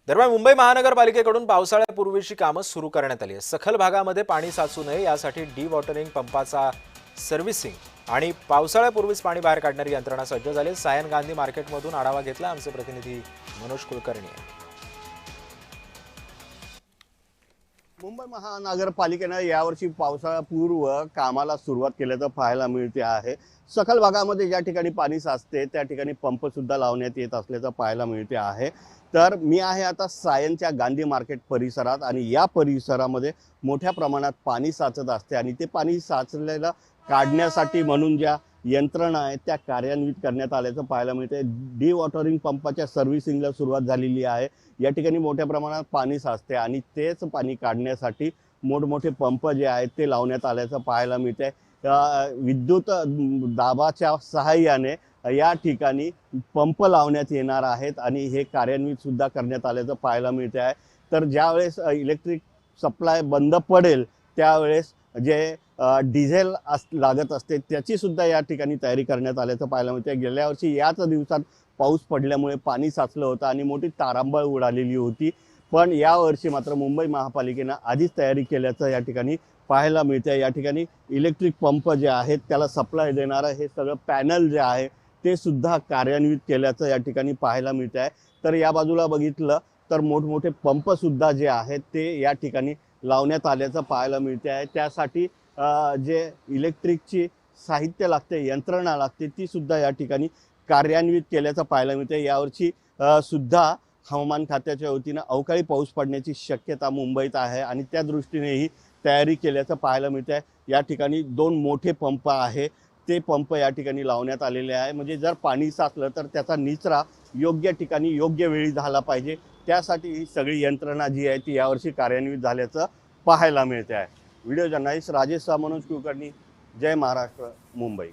दरम्यान मुंबई महानगरपालिकेकडून पावसाळ्यापूर्वीची कामं सुरू करण्यात आली आहेत। सखल भागामध्ये पाणी साचू नये यासाठी डिवॉटरिंग पंपाचा सर्व्हिसिंग आणि पावसाळ्यापूर्वीच पाणी बाहेर काढणारी यंत्रणा सज्ज झाली। सायन गांधी मार्केटमधून आढावा घेतला आमचे प्रतिनिधी मनोज कुलकर्णी। मुंबई महानगरपालिकेने यावर्षी पावसाळ्यापूर्व कामाला सुरुवात केल्याचं पाहायला मिळते आहे। सखल भागामध्ये ज्या ठिकाणी पाणी साचते त्या ठिकाणी पंप सुद्धा लावण्यात येत असल्याचं पाहायला मिळते आहे। तर मी आहे आता सायनच्या गांधी मार्केट परिसरात आणि या परिसरामध्ये मोठ्या प्रमाणात पाणी साचत असते आणि ते पाणी साचलेलं काढण्यासाठी म्हणून ज्या यंत्रणा आहेत त्या कार्यान्वित करण्यात आल्याचं पाहायला मिळते। डिवॉटरिंग पंपाच्या सर्व्हिसिंगला सुरुवात झालेली आहे। या ठिकाणी मोठ्या प्रमाणात पाणी साचते आणि तेच पाणी काढण्यासाठी मोठमोठे पंप जे आहेत ते लावण्यात आल्याचं पाहायला मिळते। विद्युत दाबाच्या सहाय्याने या ठिकाणी पंप लावण्यात येणार आहेत आणि हे कार्यान्वित सुद्धा करण्यात आल्याचं पाहायला मिळते आहे। तर ज्यावेळेस इलेक्ट्रिक सप्लाय बंद पडेल त्यावेळेस जे डिझेल लागत असते त्याची सुद्धा या ठिकाणी तयारी करण्यात आल्याचं पाहायला मिळते। गेल्या वर्षी याच दिवसात पाऊस पडल्यामुळे पाणी साचलं होतं आणि मोठी तारांबळ उडालेली होती, पण यावर्षी मात्र मुंबई महापालिकेनं आधीच तयारी केल्याचं या ठिकाणी पाहायला मिळते। या ठिकाणी इलेक्ट्रिक पंप जे आहेत त्याला सप्लाय देणारं हे सगळं पॅनल जे आहे ते सुद्धा कार्यान्वित केल्याचं या ठिकाणी पाहायला मिळते आहे। तर या बाजूला बघितलं तर मोठमोठे पंप सुद्धा जे आहेत ते या ठिकाणी लावण्यात आल्याचं पाहायला मिळते आहे। त्यासाठी जे इलेक्ट्रिकची साहित्य लागते, यंत्रणा लागते, ती सुद्धा या ठिकाणी कार्यान्वित केल्याचं पाहायला मिळते। यावर्षी सुद्धा हवामान खात्याच्या वतीनं अवकाळी पाऊस पडण्याची शक्यता मुंबईत आहे आणि त्या दृष्टीनेही तयारी केल्याचं पाहायला मिळते आहे। या ठिकाणी 2 मोठे पंप आहे ते पंप या ठिकाणी लावण्यात आलेले आहे। म्हणजे जर पाणी साचलं तर त्याचा निचरा योग्य ठिकाणी योग्य वेळी झाला पाहिजे, त्यासाठी ही सगळी यंत्रणा जी आहे ती यावर्षी कार्यान्वित झाल्याचं पाहायला मिळते आहे। व्हिडिओ जर्नलिस्ट राजेश मनोज कुलकर्णी, जय महाराष्ट्र, मुंबई।